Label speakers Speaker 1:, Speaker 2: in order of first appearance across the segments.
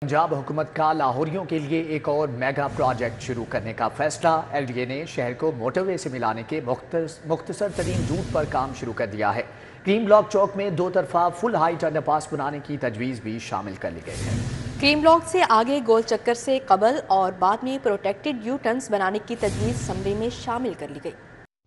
Speaker 1: पंजाब हुकूमत का लाहौरियों के लिए एक और मेगा प्रोजेक्ट शुरू करने का फैसला। एलडीए ने शहर को मोटरवे से मिलाने के मुख्तसर तरीन रूट पर काम शुरू कर दिया है। क्रीम ब्लॉक चौक में दो तरफा फुल हाइट अंडरपास बनाने की तजवीज़ भी शामिल कर ली गई है।
Speaker 2: क्रीम ब्लॉक से आगे गोल चक्कर से कबल और बाद में प्रोटेक्टेड यू टर्न्स बनाने की तजवीज़ समरी में शामिल कर ली गई।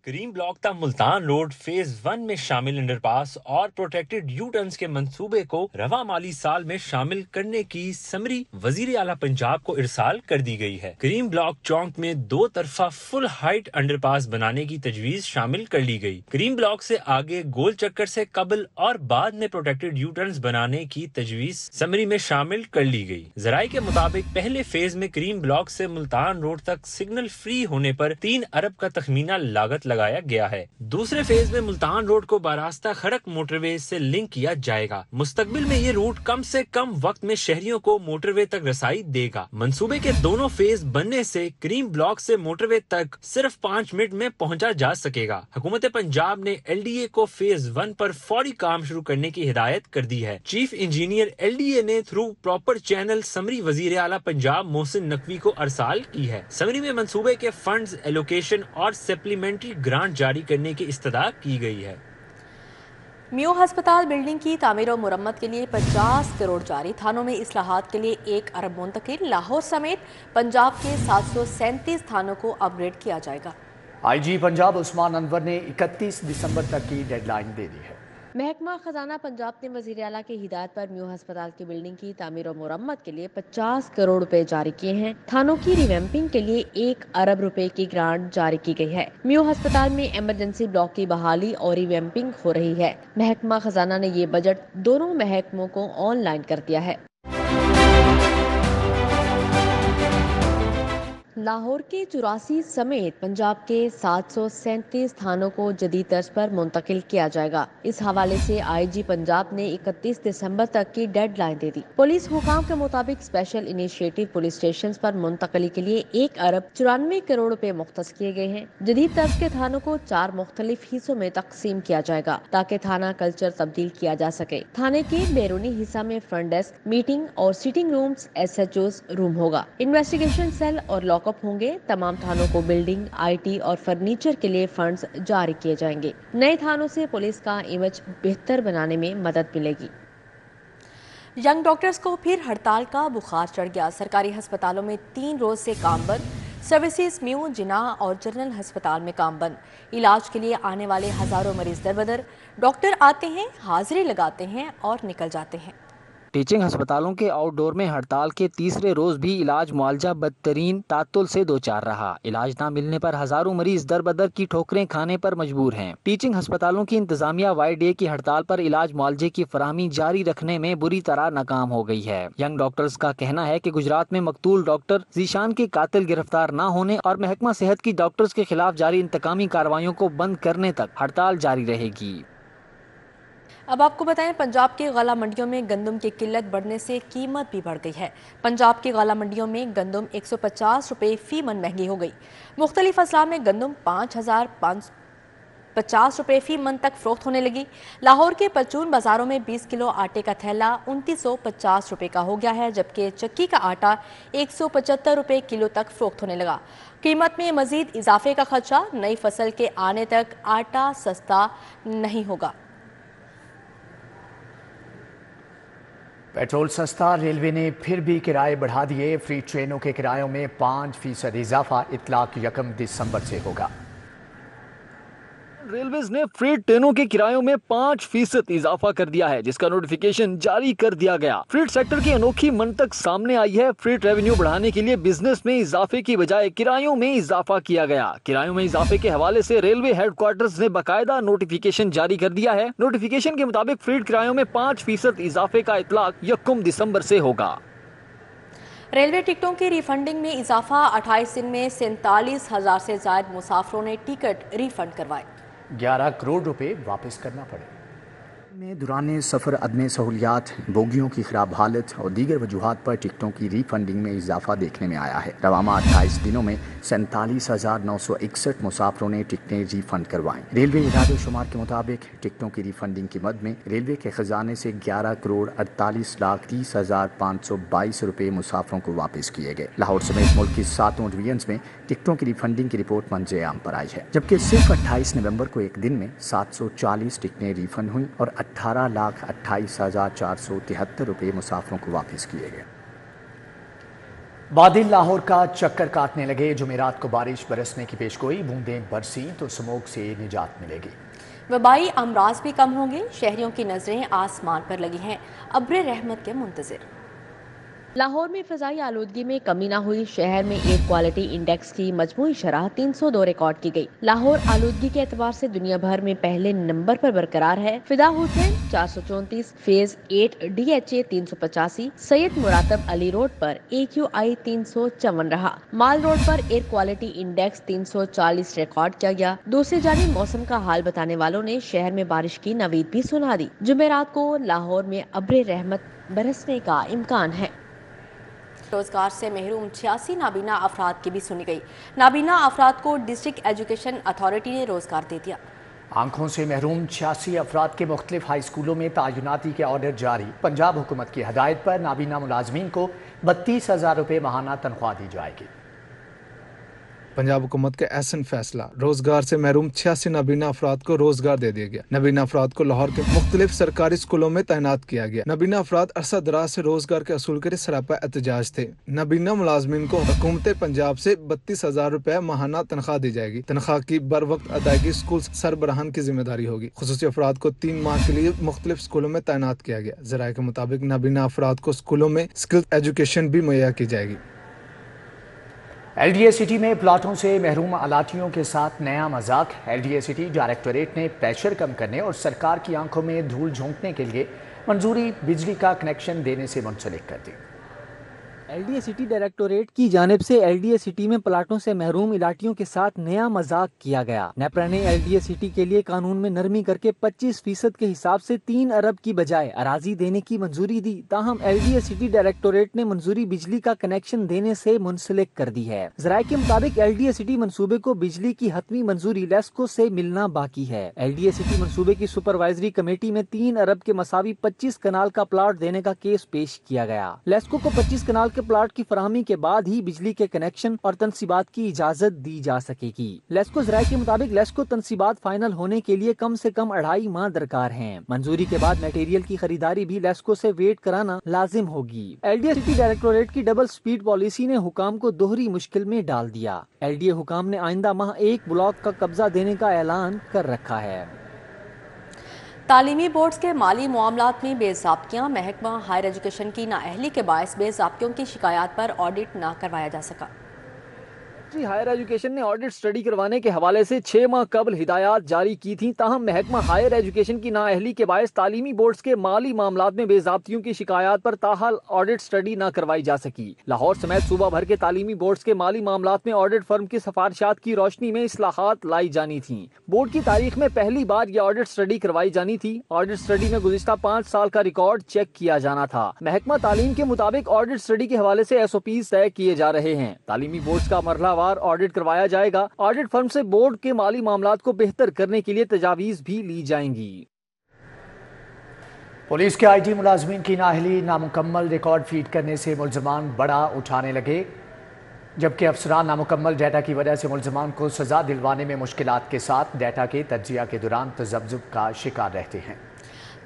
Speaker 3: क्रीम ब्लॉक तक मुल्तान रोड फेज 1 में शामिल अंडरपास और प्रोटेक्टेड यू टर्न्स के मंसूबे को रवा माली साल में शामिल करने की समरी वजीर आला पंजाब को इरसाल कर दी गई है। क्रीम ब्लॉक चौक में दो तरफा फुल हाइट अंडरपास बनाने की तजवीज शामिल कर ली गई। क्रीम ब्लॉक से आगे गोल चक्कर से कबल और बाद में प्रोटेक्टेड यू टर्न्स बनाने की तजवीज समरी में शामिल कर ली गई। जराये के मुताबिक पहले फेज में क्रीम ब्लॉक से मुल्तान रोड तक सिग्नल फ्री होने पर 3 अरब का तखमीना लागत लगाया गया है। दूसरे फेज में मुल्तान रोड को बारास्ता खड़क मोटरवे से लिंक किया जाएगा। मुस्तकबिल में ये रूट कम से कम वक्त में शहरियों को मोटरवे तक रसाई देगा। मंसूबे के दोनों फेज बनने से क्रीम ब्लॉक से मोटरवे तक सिर्फ 5 मिनट में पहुंचा जा सकेगा। हुकूमत पंजाब ने एलडीए को फेज 1 पर फौरी काम शुरू करने की हिदायत कर दी है। चीफ इंजीनियर एलडीए ने थ्रू प्रॉपर चैनल समरी वजीर आला पंजाब मोहसिन नकवी को अरसाल की है। समरी में मंसूबे के फंड्स एलोकेशन और सप्लीमेंट्री ग्रांट जारी करने की इस्तदा की गई है।
Speaker 2: म्यू हस्पताल बिल्डिंग की तामीर और मुरम्मत के लिए 50 करोड़ जारी। थानों में इस्लाहात के लिए 1 अरब मुंतकिल। लाहौर समेत पंजाब के 737 थानों को अपग्रेड किया जाएगा।
Speaker 1: आईजी पंजाब उस्मान अनवर ने 31 दिसंबर तक की डेडलाइन दे दी है।
Speaker 4: महकमा खजाना पंजाब ने वजीर आला की हिदायत पर म्यू हस्पताल की बिल्डिंग की तामीर और मुरम्मत के लिए 50 करोड़ रुपए जारी किए हैं। थानों की रिवैम्पिंग के लिए 1 अरब रुपए की ग्रांट जारी की गई है। म्यू हस्पताल में इमरजेंसी ब्लॉक की बहाली और रिवैम्पिंग हो रही है। महकमा खजाना ने ये बजट दोनों महकमों को ऑनलाइन कर दिया है। लाहौर के 84 समेत पंजाब के 737 थानों को जदीद तर्ज पर मुंतकिल किया जाएगा। इस हवाले से आईजी पंजाब ने 31 दिसंबर तक की डेडलाइन दे दी। पुलिस हुकाम के मुताबिक स्पेशल इनिशिएटिव पुलिस स्टेशन पर मुंतकली के लिए 1 अरब 94 करोड़ रुपए मुख्तस किए गए हैं। जदीद तर्ज के थानों को 4 मुख्तलिफ हिस्सों में तकसीम किया जाएगा ताकि थाना कल्चर तब्दील किया जा सके। थाने के बैरूनी हिस्सा में फ्रंट डेस्क, मीटिंग और सिटिंग रूम्स, SHOs रूम होगा। इन्वेस्टिगेशन सेल और लॉकअप होंगे। तमाम थानों को बिल्डिंग, IT और फर्नीचर के लिए फंड्स जारी किए जाएंगे। नए थानों से पुलिस का इमेज बेहतर बनाने में मदद मिलेगी।
Speaker 2: यंग डॉक्टर्स को फिर हड़ताल का बुखार चढ़ गया। सरकारी अस्पतालों में 3 रोज से काम बंद। सर्विसेज म्यू, जिनाह और जनरल अस्पताल में काम बंद। इलाज के लिए आने वाले हजारों मरीज दरबदर। डॉक्टर आते हैं, हाजिरी लगाते हैं और निकल जाते हैं।
Speaker 5: टीचिंग अस्पतालों के आउटडोर में हड़ताल के तीसरे रोज भी इलाज मुआवजा बदतरीन तातुल से दो चार रहा। इलाज न मिलने पर हजारों मरीज दर बदर की ठोकरें खाने पर मजबूर हैं। टीचिंग अस्पतालों की इंतजामिया YDA की हड़ताल पर इलाज मुआवजे की फराहमी जारी रखने में बुरी तरह नाकाम हो गई है। यंग डॉक्टर्स का कहना है कि गुजरात में मकतूल डॉक्टर जीशान के कातिल गिरफ्तार न होने और महकमा सेहत की डॉक्टर्स के खिलाफ जारी इंतकामी कार्रवाइयों को बंद करने तक हड़ताल जारी रहेगी।
Speaker 2: अब आपको बताएं, पंजाब की गला मंडियों में गंदम की किल्लत बढ़ने से कीमत भी बढ़ गई है। पंजाब की गला मंडियों में गंदम 150 रुपये फी मन महंगी हो गई। मुख्तलिफ अजला में गंदम 5,550 रुपये फी मन तक फरोख्त होने लगी। लाहौर के परचून बाजारों में 20 किलो आटे का थैला 2950 रुपये का हो गया है, जबकि चक्की का आटा 175 रुपये किलो तक फरोख्त होने लगा। कीमत में मजीद इजाफे का खदशा। नई फसल के आने तक आटा सस्ता नहीं होगा।
Speaker 1: पेट्रोल सस्ता। रेलवे ने फिर भी किराए बढ़ा दिए। फ्री ट्रेनों के किरायों में 5% इजाफा इतलाक 1 दिसंबर से होगा।
Speaker 5: रेलवेज ने फ्री ट्रेनों के किरायों में 5% इजाफा कर दिया है, जिसका नोटिफिकेशन जारी कर दिया गया। फ्रीट सेक्टर की अनोखी मंतक सामने आई है। फ्रीट रेवेन्यू बढ़ाने के लिए बिजनेस में इजाफे की बजाय किरायों में इजाफा किया गया। किरायों में इजाफे के हवाले से रेलवे हेडक्वार्टर्स ने बाकायदा नोटिफिकेशन जारी कर दिया है। नोटिफिकेशन के मुताबिक फ्रीट किरायों में 5% इजाफे का इतलाक 1 दिसंबर से होगा।
Speaker 2: रेलवे टिकटों की रिफंडिंग में इजाफा। 28 दिन में 47,000 से ज्यादा मुसाफिरों ने टिकट रिफंड करवाए।
Speaker 1: 11 करोड़ रुपए वापस करना पड़े। میں دوران سفر عدم سہولیات، بوگیوں کی خراب حالت اور دیگر وجوہات پر ٹکٹوں کی ری فنڈنگ میں اضافہ دیکھنے میں آیا ہے۔ رواں 28 دنوں میں 47,961 مسافروں نے ٹکٹیں ری فنڈ کروائیں۔ ریلوے ادارے شمار کے مطابق ٹکٹوں کی ری فنڈنگ کی مد میں ریلوے کے خزانے سے 11,48,30,522 روپے مسافروں کو واپس کیے گئے۔ لاہور سمیت ملک کی 7 ڈویژنز میں ٹکٹوں کی ری فنڈنگ کی رپورٹ منظر عام پر آئی ہے، جبکہ صرف 28 نومبر کو ایک دن میں 740 ٹکٹیں ری فنڈ ہوئیں اور 18,28,473 روپے مسافروں کو واپس کیے گئے۔ بادل لاہور کا چکر کاٹنے لگے، جمعرات کو بارش برسنے کی پیشگوئی، بوندیں برسیں تو سموگ سے نجات ملے گی۔
Speaker 2: وبائی امراض بھی کم ہوں گے، شہریوں کی نظریں آسمان پر لگی ہیں، ابر رحمت کے منتظر۔
Speaker 4: لاہور میں فضائی آلودگی میں کمی نہ ہوئی، شہر میں ایئر کوالٹی انڈیکس کی مجموعی شرح 302 ریکارڈ کی گئی۔ لاہور آلودگی کے اعتبار سے دنیا بھر میں پہلے نمبر پر برقرار ہے۔ فدا حسین 434، فیز 8 DHA 385، سید مراتب علی روڈ پر AQI 354 رہا۔ مال روڈ پر ایئر کوالٹی انڈیکس 340 ریکارڈ کیا گیا۔ دوسری جانب موسم کا حال بتانے والوں نے شہر میں بارش کی نوید بھی سنا دی۔ جمعرات کو لاہور میں ابر رحمت برسنے کا امکان ہے۔
Speaker 2: روزگار سے محروم 86 نابینا افراد کی بھی سنی گئی۔ نابینا افراد کو ڈسٹرکٹ ایجوکیشن اتھارٹی نے روزگار دے دیا۔
Speaker 1: آنکھوں سے محروم 86 افراد کے مختلف ہائی اسکولوں میں تعیناتی کے آرڈر جاری۔ پنجاب حکومت کی ہدایت پر نابینا ملازمین کو 32,000 روپے ماہانہ تنخواہ دی جائے گی۔
Speaker 6: پنجاب حکومت کا احسن فیصلہ، روزگار سے محروم 86 نابینا افراد کو روزگار دے دیا گیا۔ نابینا افراد کو لاہور کے مختلف سرکاری اسکولوں میں تعینات کیا گیا۔ نابینا افراد عرصہ دراز سے روزگار کے اصول کے لیے سراپا احتجاج تھے۔ نابینا ملازمین کو حکومت پنجاب سے 32,000 روپے ماہانہ تنخواہ دی جائے گی۔ تنخواہ کی بر وقت ادائیگی اسکول سربراہان کی ذمہ داری ہوگی۔ خصوصی افراد کو 3 ماہ کے لیے مختلف اسکولوں میں تعینات کیا گیا۔ ذرائع کے مطابق نابینا افراد کو اسکولوں میں اسکل ایجوکیشن بھی مہیا کی جائے گی۔
Speaker 1: LDA سٹی میں پلاٹوں سے محروم الاٹیوں کے ساتھ نیا مذاق۔ LDA سٹی ڈائریکٹوریٹ نے پریشر کم کرنے اور سرکار کی آنکھوں میں دھول جھونکنے کے لیے منظوری بجلی کا کنیکشن دینے سے منسلک کر دی۔
Speaker 5: LDA سٹی ڈائریکٹوریٹ کی جانب سے LDA سٹی میں پلاٹوں سے محروم الاٹیوں کے ساتھ نیا مذاق کیا گیا۔ نیپرا نے LDA سٹی کے لیے قانون میں نرمی کر کے 25% کے حساب سے 3 ارب کی بجائے اراضی دینے کی منظوری دی، تاہم LDA سٹی ڈائریکٹوریٹ نے منظوری بجلی کا کنیکشن دینے سے منسلک کر دی ہے۔ ذرائع کے مطابق LDA سٹی منصوبے کو بجلی کی حتمی منظوری لیسکو سے ملنا باقی ہے۔ LDA سٹی منصوبے کی سپروائزری کمیٹی میں 3 ارب کے مساوی 25 کنال کا پلاٹ دینے کا کیس پیش کیا گیا۔ لیسکو کو 25 کنال کے پلاٹ کی فراہمی کے بعد ہی بجلی کے کنیکشن اور تنصیبات کی اجازت دی جا سکے گی۔ لیسکو ذرائع کے مطابق لیسکو تنصیبات فائنل ہونے کے لیے کم سے کم 2.5 ماہ درکار ہیں۔ منظوری کے بعد میٹیریل کی خریداری بھی لیسکو سے ویٹ کرانا لازم ہوگی۔ LDA سٹی ڈائریکٹوریٹ کی ڈبل سپیڈ پالیسی نے حکام کو دوہری مشکل میں ڈال دیا۔ LDA حکام نے آئندہ ماہ 1 بلاک کا قبضہ دینے کا اعلان کر رکھا ہے۔
Speaker 2: تعلیمی بورڈز کے مالی معاملات میں بے ضابطگیاں، محکمہ ہائر ایجوکیشن کی نااہلی کے باعث بے ضابطگیوں کی شکایات پر آڈٹ نہ کروایا جا سکا۔
Speaker 5: ہائر ایجوکیشن نے آڈٹ سٹڈی کروانے کے حوالے سے 6 ماہ قبل ہدایات جاری کی تھیں، تاہم محکمہ ہائر ایجوکیشن کی نااہلی کے باعث تعلیمی بورڈز کے مالی معاملات میں بے ضابطگیوں کی شکایات پر تاحال آڈٹ سٹڈی نہ کروائی جا سکی۔ لاہور سمیت صوبہ بھر کے تعلیمی بورڈز کے مالی معاملات میں آڈٹ فرم کی سفارشات کی روشنی میں اصلاحات لائی جانی تھیں۔ بورڈ کی تاریخ میں پہلی بار یہ آڈٹ سٹڈی کروائی جانی تھی۔ آڈٹ سٹڈی میں گزشتہ 5 سال کا ریکارڈ چیک کیا جانا تھا۔ محکمہ تعلیم کے مطابق آڈٹ سٹڈی کے حوالے سے SOPs طے کیے جا رہے ہیں۔ تعلیمی بورڈز کا مرحلہ وار آڈٹ کروایا جائے گا۔ آڈٹ فرم سے بورڈ کے مالی معاملات کو بہتر کرنے کے لیے تجاویز بھی لی جائیں گی۔
Speaker 1: پولیس کے IT ملازمین کی نااہلی، نامکمل ریکارڈ فیڈ کرنے سے ملزمان بڑا اٹھانے لگے، جبکہ افسران نامکمل ڈیٹا کی وجہ سے ملزمان کو سزا دلوانے میں مشکلات کے ساتھ ڈیٹا کے تجزیہ کے دوران تذبذب کا شکار رہتے ہیں۔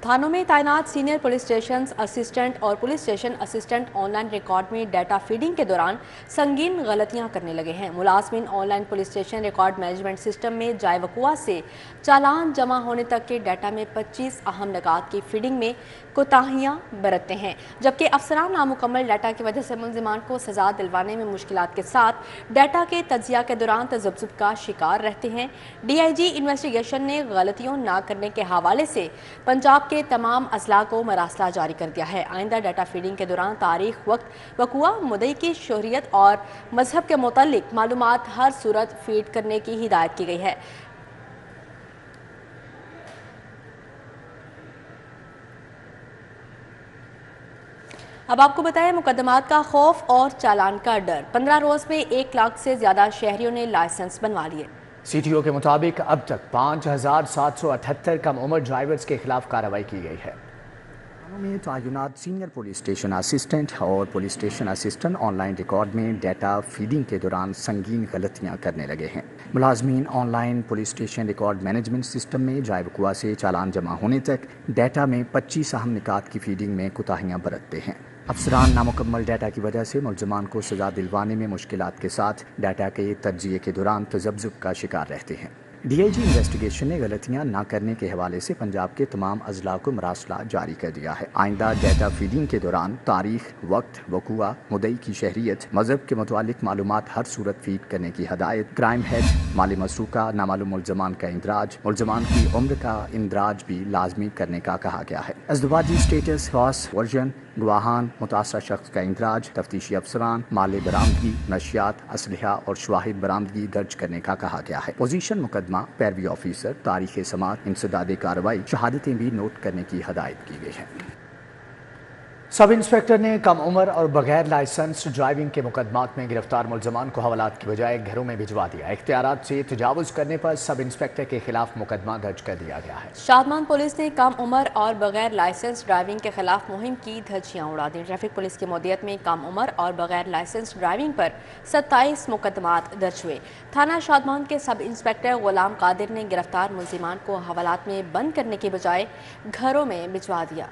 Speaker 2: تھانوں میں تعینات سینئر پولیس اسٹیشن اسسٹنٹ اور police station assistant on line record میں ڈیٹا فیڈنگ کے دوران سنگین غلطیاں کرنے لگے ہیں۔ ملازمین on line police station record management system میں جائے وقوع سے چالان جمع ہونے تک کے ڈیٹا میں 25 اہم نکات کی فیڈنگ میں کوتاہیاں برتتے ہیں، جبکہ افسران نامکمل ڈیٹا کی وجہ سے ملزمان کو سزا دلوانے میں مشکلات کے ساتھ ڈیٹا کے تجزیہ کے دوران تذبذب کا شکار رہتے ہیں۔ DIG انویسٹیگیشن نے غلطیوں نہ کرنے کے حوالے سے پنجاب کے تمام اضلاع کو مراسلہ جاری کر دیا ہے۔ آئندہ ڈیٹا فیڈنگ کے دوران تاریخ، وقت، وقوع، مدعی کی شہریت اور مذہب کے متعلق معلومات ہر صورت فیڈ کرنے کی ہدایت کی گئی ہے۔ अब आपको बताएं, मुकदमात का खौफ और चालान का डर। 15 रोज में 1 लाख से ज्यादा शहरियों ने लाइसेंस बनवा लिए।
Speaker 1: CTO के मुताबिक अब तक 5,778 कम उम्र ड्राइवर्स के खिलाफ कार्रवाई की गई है। में तयनात सीनियर पुलिस स्टेशन असिस्टेंट और police station assistant online record में डाटा फीडिंग के दौरान संगीन गलतियां करने लगे हैं। मुलाजमीन online police station record management system में ड्राइवकुआ से चालान जमा होने तक डाटा में 25 अहम निकात की फीडिंग में कोताहियां बरतते हैं। अफसरान नामुकम्मल डाटा की वजह से मुलजमान को सजा दिलवाने में मुश्किलात के साथ डाटा के तज्जिए के दौरान तजब्जुब का शिकार रहते हैं। DIG इन्वेस्टिगेशन ने गलतियां ना करने के हवाले से पंजाब के तमाम अजला को मरासला जारी कर दिया है। आइंदा डाटा फीडिंग के दौरान तारीख, वक्त, वकूआ, मुदई की शहरियत, मजहब के मुतालिक मालूमात हर सूरत फीड करने की हदायत। क्राइम हेड, माली मसरूका, नामालूम मुलजमान का इंदराज, मुलजमान की उम्र का इंदराज भी लाजमी करने का कहा गया है। अजदवाजी स्टेटस, हॉस वर्जन, गवाहान, मुतासरा शख्स का इंदराज, तफ्तीशी अफसरान, माल बरामदगी, नशियात, असलहा और शवाहिद बरामदगी दर्ज करने का कहा गया है। पोजीशन मुकदमा, पैरवी ऑफिसर, तारीख समात, इंसदाद कार्रवाई, शहादतें भी नोट करने की हदायत की गई है। सब इंस्पेक्टर ने कम उम्र और बगैर लाइसेंस ड्राइविंग के मुकदमात में गिरफ्तार मुलजमान को हवालात की बजाय घरों में भिजवा दिया। इख्तियारात से तजावुज करने पर सब इंस्पेक्टर के खिलाफ मुकदमा दर्ज कर दिया गया है।
Speaker 2: शादमान पुलिस ने कम उम्र और बगैर लाइसेंस ड्राइविंग के खिलाफ मुहिम की धज्जियां उड़ा दी। ट्रैफिक पुलिस की मौदियत में कम उम्र और बगैर लाइसेंस ड्राइविंग पर 27 मुकदमात दर्ज हुए। थाना शादमान के सब इंस्पेक्टर गुलाम कादिर ने गिरफ्तार मुलजिमान को हवालात में बंद करने के बजाय घरों में भिजवा दिया।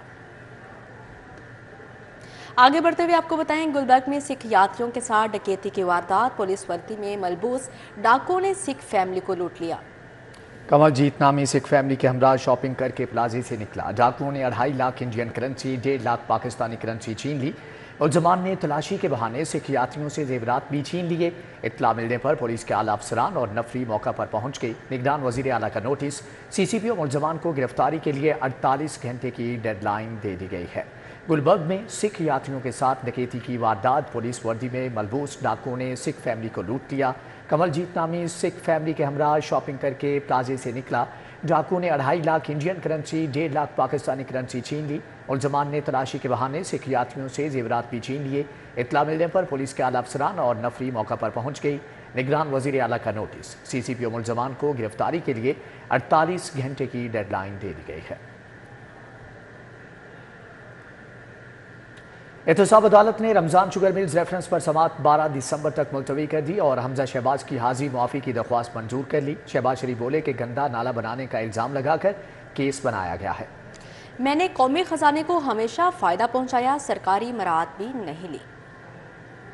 Speaker 2: आगे बढ़ते हुए आपको बताएं, गुलबर्ग में सिख यात्रियों के साथ डकैती की वारदात। पुलिस वर्दी में मलबूस डाकुओं ने सिख फैमिली को लूट लिया।
Speaker 1: कमलजीत नामी सिख फैमिली के हमरा शॉपिंग करके प्लाजे से निकला। डाकुओं ने 2.5 lakh Indian currency, 1.5 lakh Pakistani currency छीन ली। मुलजमान ने तलाशी के बहाने सिख यात्रियों से जेवरात भी छीन लिए। इत्तला मिलने पर पुलिस के आला अफसरान और नफरी मौका पर पहुंच गई। निगरान वजीर आला का नोटिस। CCPO मुलजमान को गिरफ्तारी के लिए 48 घंटे की डेडलाइन दे दी गई है। गुलबर्ग में सिख यात्रियों के साथ डकैती की वारदात। पुलिस वर्दी में मलबूस डाकुओं ने सिख फैमिली को लूट लिया। कमलजीत नामी सिख फैमिली के हमरा शॉपिंग करके प्लाजे से निकला। डाकुओं ने 2.5 lakh Indian currency, 1.5 lakh Pakistani currency छीन ली। मुलजमान ने तलाशी के बहाने सिख यात्रियों से जेवरात भी छीन लिए। इत्तला मिलने पर पुलिस के आला अफसरान और नफरी मौका पर पहुंच गई। निगरान वजीर आला का नोटिस। CCPO मुलजमान को गिरफ्तारी के लिए 48 घंटे की डेडलाइन दे दी गई है। एहतसाब अदालत ने रमज़ान शुगर मिल्स रेफरेंस पर समात 12 दिसंबर तक मुलतवी कर दी और हमजा शहबाज की हाजिरी मुआफ़ी की दरख्वास्त मंजूर कर ली। शहबाज शरीफ बोले कि गंदा नाला बनाने का इल्ज़ाम लगाकर केस बनाया गया है।
Speaker 2: मैंने कौमी खजाने को हमेशा फ़ायदा पहुंचाया, सरकारी मराहत भी नहीं ली।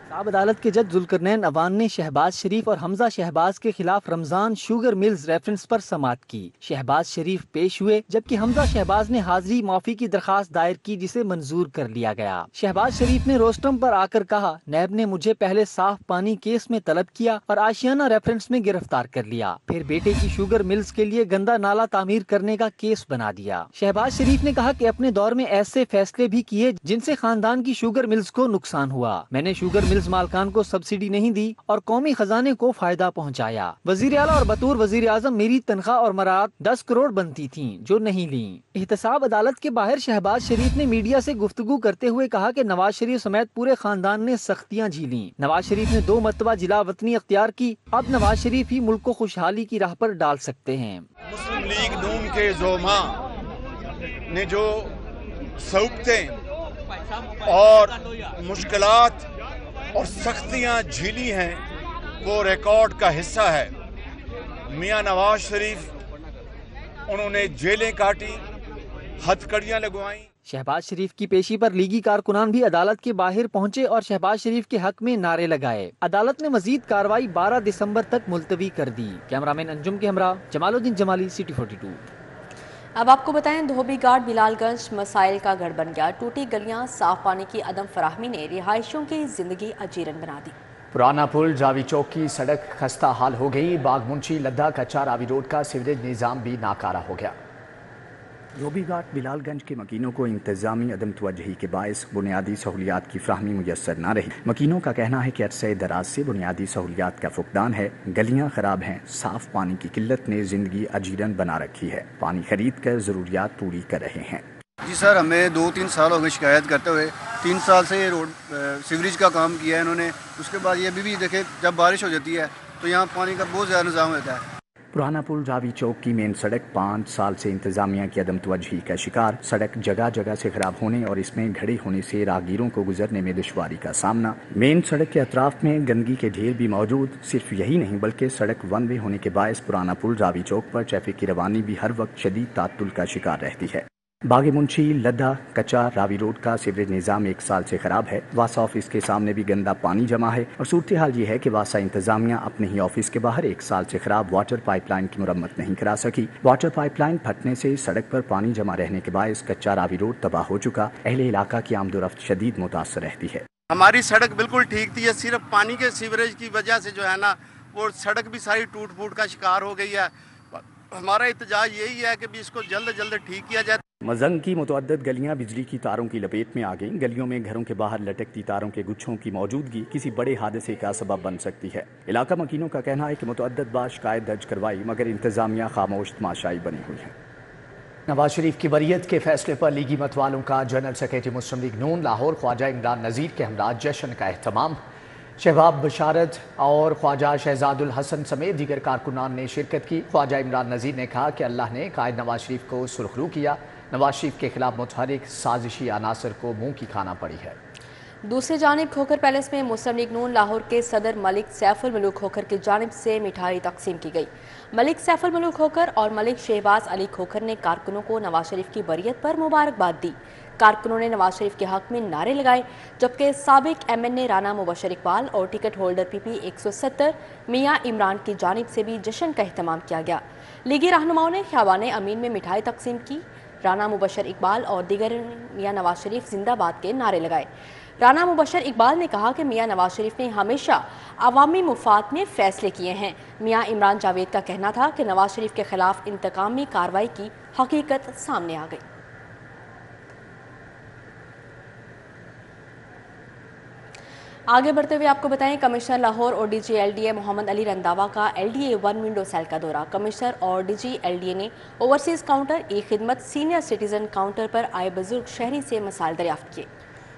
Speaker 5: साब अदालत के जज जुल्करनैन अवान ने शहबाज शरीफ और हमजा शहबाज के खिलाफ रमजान शुगर मिल्स रेफरेंस पर समात की। शहबाज शरीफ पेश हुए जबकि हमजा शहबाज ने हाजिरी माफी की दरखास्त दायर की जिसे मंजूर कर लिया गया। शहबाज शरीफ ने रोस्टम पर आकर कहा, नैब ने मुझे पहले साफ पानी केस में तलब किया और आशियाना रेफरेंस में गिरफ्तार कर लिया, फिर बेटे की शुगर मिल्स के लिए गंदा नाला तामीर करने का केस बना दिया। शहबाज शरीफ ने कहा कि अपने दौर में ऐसे फैसले भी किए जिनसे खानदान की शुगर मिल्स को नुकसान हुआ। मैंने शुगर मिल्स मालकान को सब्सिडी नहीं दी और कौमी खजाने को फायदा पहुंचाया। वजीर आला और बतौर वजीर आजम मेरी तनख्वाह और मराहत 10 करोड़ बनती थीं जो नहीं ली। एहतसाब अदालत के बाहर शहबाज शरीफ ने मीडिया से गुफ्तगू करते हुए कहा कि नवाज शरीफ समेत पूरे खानदान ने सख्तियां झीली। नवाज शरीफ ने 2 मरतबा जिला वतनी अख्तियार की, अब नवाज शरीफ ही मुल्क को खुशहाली की राह पर डाल सकते हैं।
Speaker 7: मुस्लिम लीग नून के जोमा ने जो सऊकतें और मुश्किलात और सख्तियां झीली हैं वो रिकॉर्ड का हिस्सा है। मियां नवाज शरीफ उन्होंने जेलें काटी, हथकड़ियां लगवाई।
Speaker 5: शहबाज शरीफ की पेशी पर लीगी कारकुनान भी अदालत के बाहर पहुंचे और शहबाज शरीफ के हक में नारे लगाए। अदालत ने मजीद कार्रवाई 12 दिसंबर तक मुलतवी कर दी। कैमरामैन अंजुम के हमरा जमालुद्दीन जमाली, सिटी 42।
Speaker 2: अब आपको बताएं, धोबी घाट बिलालगंज मसाइल का गढ़ बन गया। टूटी गलियां, साफ पानी की अदम फराहमी ने रिहायशियों की जिंदगी अजीरन बना दी।
Speaker 1: पुराना पुल, जावी चौक की सड़क खस्ता हाल हो गई। बागमुंशी लद्दा कच्चा रावी रोड का सीवरेज निज़ाम भी नाकारा हो गया। धोबी घाट बिलालगंज के मकीनों को इंतजामी अदम तवज्जुही के बायस बुनियादी सहूलियात की फ्राहमी मुयस्सर न रही। मकीनों का कहना है कि अरसे दराज से बुनियादी सहूलियात का फुकदान है। गलियां खराब हैं, साफ पानी की किल्लत ने जिंदगी अजीरन बना रखी है। पानी खरीद कर जरूरियात पूरी कर रहे हैं।
Speaker 8: جی سر، ہمیں 2-3 سال ہو گئے شکایت کرتے ہوئے. 3 سال سے یہ روڈ سیوریج کا کام کیا ہے انہوں نے. اس کے بعد یہ ابھی بھی دیکھیں جب بارش ہو جاتی ہے تو یہاں پانی کا بہت زیادہ نظام ہوتا ہے.
Speaker 1: پرانا پل راوی چوک کی مین سڑک 5 سال سے انتظامیہ کی عدم توجہی کا شکار. سڑک جگہ جگہ سے خراب ہونے اور اس میں گھڑے ہونے سے راہگیروں کو گزرنے میں دشواری کا سامنا. مین سڑک کے اطراف میں گندگی کے ڈھیر بھی موجود. صرف یہی نہیں بلکہ سڑک ون وے ہونے کے باعث پرانا پل راوی چوک پر ٹریفک کی روانی بھی ہر وقت شدید تعطل کا شکار رہتی ہے. باغ منشی لدھا کچا راوی روڈ کا سیوریج نظام 1 سال سے خراب ہے. واسا آفس کے سامنے بھی گندا پانی جمع ہے اور صورتحال یہ ہے کہ واسا انتظامیہ اپنے ہی آفس کے باہر 1 سال سے خراب واٹر پائپ لائن کی مرمت نہیں کرا سکی. واٹر پائپ لائن پھٹنے سے سڑک پر پانی جمع رہنے کے باعث کچا راوی روڈ تباہ ہو چکا. اہل علاقہ کی آمد و رفت شدید متاثر رہتی ہے.
Speaker 9: ہماری سڑک بالکل ٹھیک تھی، صرف پانی کے سیوریج کی وجہ سے جو ہے نا وہ سڑک بھی ساری ٹوٹ پھوٹ کا شکار ہو گئی ہے. ہمارا احتجاج یہی ہے کہ بھی اس کو جلد جلد ٹھیک کیا جائے.
Speaker 1: مزنگ کی متعدد گلیاں بجلی کی تاروں کی لپیٹ میں آ گئیں. گلیوں میں گھروں کے باہر لٹکتی تاروں کے گچھوں کی موجودگی کسی بڑے حادثے کا سبب بن سکتی ہے. علاقہ مکینوں کا کہنا ہے کہ متعدد بار شکایت درج کروائی مگر انتظامیہ خاموش تماشائی بنی ہوئی ہے. نواز شریف کی بریت کے فیصلے پر لیگی متوالوں کا جنرل سیکرٹری مسلم لیگ نون لاہور خواجہ عمران نذیر کے ہمراہ جشن کا اہتمام. شہباب بشارت اور خواجہ شہزاد الحسن سمیت دیگر کارکنان نے شرکت کی. خواجہ عمران نذیر نے کہا کہ اللہ نے قائد نواز شریف کو سرخرو کیا. نواز شریف کے خلاف متحرک سازشی عناصر کو منہ کی کھانا پڑی ہے.
Speaker 2: دوسری جانب کھوکھر پیلس میں مسلم لیگ نون لاہور کے صدر ملک سیف الملوک کھوکھر کی جانب سے مٹھائی تقسیم کی گئی. ملک سیف الملوک کھوکھر اور ملک شہباز علی کھوکھر نے کارکنوں کو نواز شریف کی بریت پر مبارکباد دی. کارکنوں نے نواز شریف کے حق میں نعرے لگائے جبکہ سابق ایم این اے رانا مبشر اقبال اور ٹکٹ ہولڈر پی پی 170 میاں عمران کی جانب سے بھی جشن کا اہتمام کیا گیا. لیگی رہنماؤں نے خیابان امین میں مٹھائی تقسیم کی. رانا مبشر اقبال اور دیگر میاں نواز شریف زندہ باد کے نعرے لگائے. رانا مبشر اقبال نے کہا کہ میاں نواز شریف نے ہمیشہ عوامی مفاد میں فیصلے کیے ہیں. میاں عمران جاوید کا کہنا تھا کہ نواز شریف کے خلاف انتقامی کارروائی کی حقیقت سامنے آ گئی. آگے بڑھتے ہوئے آپ کو بتائیں کمشنر لاہور اور D G L D A Muhammad Ali Randhawa کا L D A 1 window cell کا دورہ. کمشنر اور D G L D A نے اوورسیز کاؤنٹر ای خدمت سینئر سٹیزن کاؤنٹر پر آئے بزرگ شہری سے مسائل دریافت کیے.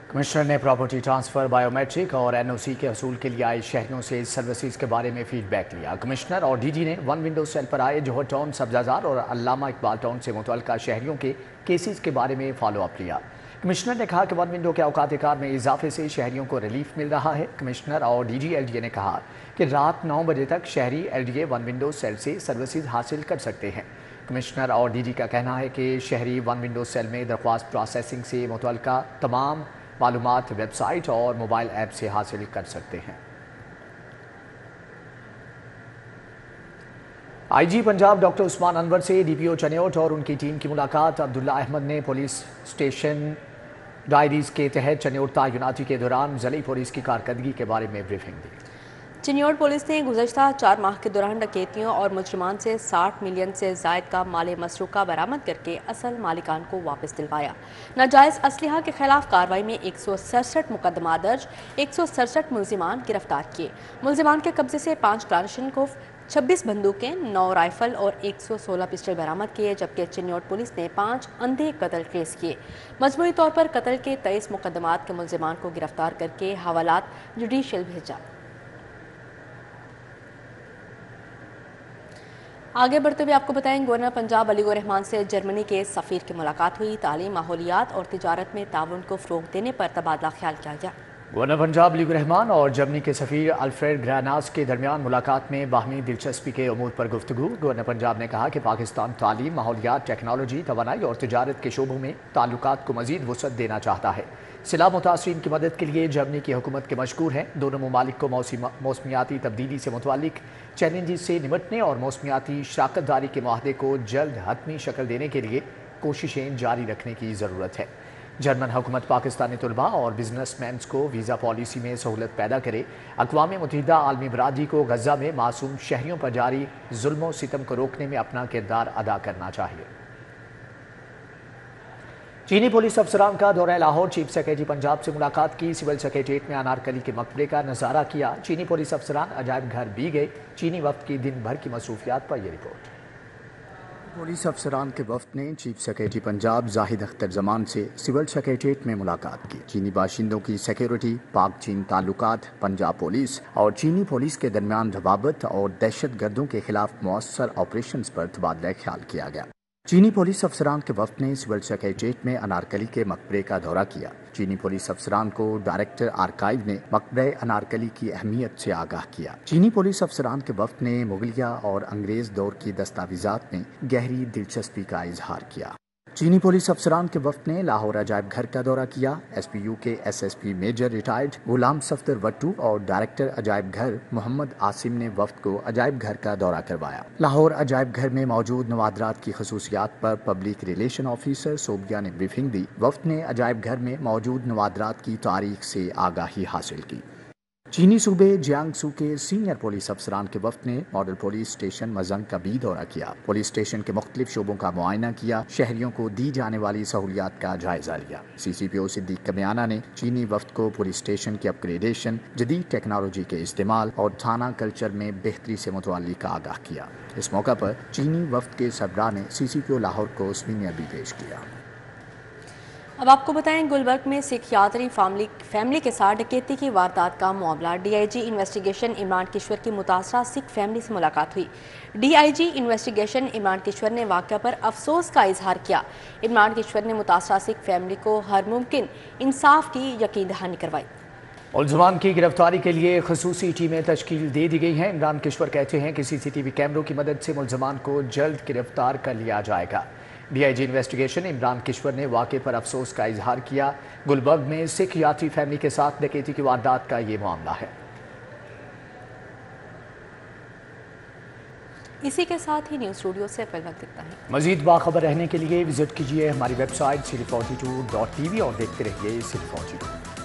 Speaker 1: کمشنر نے پراپرٹی ٹرانسفر بائیو میٹرک اور این او سی کے حصول کے لیے آئے شہریوں سے سروسز کے بارے میں فیڈ بیک لیا. کمشنر اور ڈی جی نے 1 ونڈو سیل پر آئے جوہر ٹاؤن سبزہ اور علامہ اقبال ٹاؤن سے متعلقہ شہریوں کے کیسز کے بارے میں فالو اپ لیا. کمشنر نے کہا کہ 1 ونڈو کے اوقات کار میں اضافے سے شہریوں کو ریلیف مل رہا ہے. کمشنر اور D G L D A نے کہا کہ رات 9 بجے تک شہری L D A 1 window cell سے سروسز حاصل کر سکتے ہیں. کمشنر اور ڈی جی کا کہنا ہے کہ شہری 1 ونڈو سیل میں درخواست پروسیسنگ سے متعلقہ تمام معلومات ویب سائٹ اور موبائل ایپ سے حاصل کر سکتے ہیں. آئی جی پنجاب ڈاکٹر عثمان انور سے ڈی پی او چنیوٹ اور ان کی ٹیم کی ملاقات. عبداللہ احمد نے پولیس اسٹیشن ڈائریز کے تحت چنیوٹ تعیناتی کے دوران ضلعی پولیس کی کارکردگی کے بارے میں بریفنگ دی.
Speaker 2: چنیوٹ پولیس نے گزشتہ 4 ماہ کے دوران ڈکیتیوں اور مجرمان سے 60 ملین سے زائد کا مال مسروقہ برآمد کر کے اصل مالکان کو واپس دلوایا. ناجائز اسلحہ کے خلاف کارروائی میں 167 مقدمات درج، 167 ملزمان گرفتار کیے. ملزمان کے قبضے سے 5 کلاشنکوف، 26 بندوقیں، 9 رائفل اور 116 پسٹل برآمد کیے جبکہ چنیوٹ پولیس نے 5 اندھے قتل کیس کیے. مجموعی طور پر قتل کے 23 مقدمات کے ملزمان کو گرفتار کر کے حوالات جوڈیشل بھیجا. آگے بڑھتے ہوئے آپ کو بتائیں گورنر پنجاب علی گور رحمان سے جرمنی کے سفیر کی ملاقات ہوئی. تعلیم، ماحولیات اور تجارت میں تعاون کو فروغ دینے پر تبادلہ خیال کیا گیا.
Speaker 1: گورنر پنجاب علی گور رحمان اور جرمنی کے سفیر الفریڈ گراناس کے درمیان ملاقات میں باہمی دلچسپی کے امور پر گفتگو. گورنر پنجاب نے کہا کہ پاکستان تعلیم، ماحولیات، ٹیکنالوجی، توانائی اور تجارت کے شعبوں میں تعلقات کو مزید وسعت دینا چاہتا ہے. سیلاب متاثرین کی مدد کے لیے جرمنی کی حکومت کے مشکور ہیں. دونوں ممالک کو موسمیاتی تبدیلی سے متعلق چیلنجز سے نمٹنے اور موسمیاتی شراکت داری کے معاہدے کو جلد حتمی شکل دینے کے لیے کوششیں جاری رکھنے کی ضرورت ہے. جرمن حکومت پاکستانی طلباء اور بزنس مینز کو ویزا پالیسی میں سہولت پیدا کرے. اقوام متحدہ عالمی برادری کو غزہ میں معصوم شہریوں پر جاری ظلم و ستم کو روکنے میں اپنا کردار ادا کرنا چاہیے. چینی پولیس افسران کا دورہ لاہور. چیف سیکرٹری پنجاب سے ملاقات کی. سول سیکریٹریٹ میں انارکلی کے مقبرے کا نظارہ کیا. چینی پولیس افسران عجائب گھر بھی گئے. چینی وفد کی دن بھر کی مصروفیات پر یہ رپورٹ. पुलिस अफसरान के वफ्द ने चीफ सेक्रेटरी पंजाब जाहिद अख्तर जमान से सिविल सेक्रेटरीट में मुलाकात की। चीनी बाशिंदों की सिक्योरिटी, पाक चीन ताल्लुकात, पंजाब पुलिस और चीनी पुलिस के दरमियान रवाबत और दहशत गर्दों के खिलाफ मौसर ऑपरेशंस पर तबादला ख्याल किया गया। चीनी पुलिस अफसरान के वफ्द ने सिविल सेक्रेटरीट में अनारकली के मकबरे का दौरा किया। चीनी पुलिस अफसरान को डायरेक्टर आर्काइव ने मकबरे अनारकली की अहमियत से आगाह किया। चीनी पुलिस अफसरान के वफ्द ने मुगलिया और अंग्रेज दौर की दस्तावेजात में गहरी दिलचस्पी का इजहार किया। चीनी पुलिस अफसरान के वफ्द ने लाहौर अजायब घर का दौरा किया। SPU के SSP मेजर रिटायर्ड गुलाम सफदर वट्टू और डायरेक्टर अजायब घर मोहम्मद आसिम ने वफ्द को अजायब घर का दौरा करवाया। लाहौर अजायब घर में मौजूद नवादरात की खसूसियात पर पब्लिक रिलेशन ऑफिसर सोबिया ने ब्रीफिंग दी। वफ्द ने अजायब घर में मौजूद नवादरात की तारीख से आगाही हासिल की। चीनी सूबे जियांगसू के सीनियर पुलिस अफसरान के वफ्द ने मॉडल पुलिस स्टेशन मजंग का भी दौरा किया। पुलिस स्टेशन के मुख्तलिफ शोबों का मुआयना किया। शहरियों को दी जाने वाली सहूलियात का जायजा लिया। CCPO सिद्दीक कमियाना ने चीनी वफ्द को पुलिस स्टेशन की अपग्रेडेशन, जदीद टेक्नोलॉजी के इस्तेमाल और थाना कल्चर में बेहतरी से मुतअल्लिक आगाह किया। इस मौका पर चीनी वफ्द के सरबराह ने CCPO लाहौर को स्वीनियर भी पेश किया।
Speaker 2: अब आपको बताएं, गुलबर्ग में सिख यात्री फैमिली के साथ डकैती की वारदात का मामला। DIG इन्वेस्टिगेशन इमरान किश्वर की मुतासरा सिख फैमिली से मुलाकात हुई। DIG इन्वेस्टिगेशन इमरान किश्वर ने वाक़या पर अफसोस का इजहार किया। इमरान किश्वर ने मुतासरा सिख फैमिली को हर मुमकिन इंसाफ की यकीन दहानी करवाई।
Speaker 1: मुलज़मान की गिरफ्तारी के लिए खसूसी टीमें तश्कील दे दी गई हैं। इमरान किश्वर कहते हैं कि CCTV कैमरों की मदद से मुलज़मान को जल्द गिरफ्तार कर लिया जाएगा। DIG इन्वेस्टिगेशन इमरान किश्वर ने वाक़े पर अफसोस का इजहार किया। गुलबर्ग में सिख यात्री फैमिली के साथ डकैती की वारदात का ये मामला है।
Speaker 2: इसी के साथ ही न्यूज़ स्टूडियो से फिल वक्त दिखता है।
Speaker 1: मज़ीद बाखबर रहने के लिए विजिट कीजिए हमारी वेबसाइट city42.tv और देखते रहिए City 42।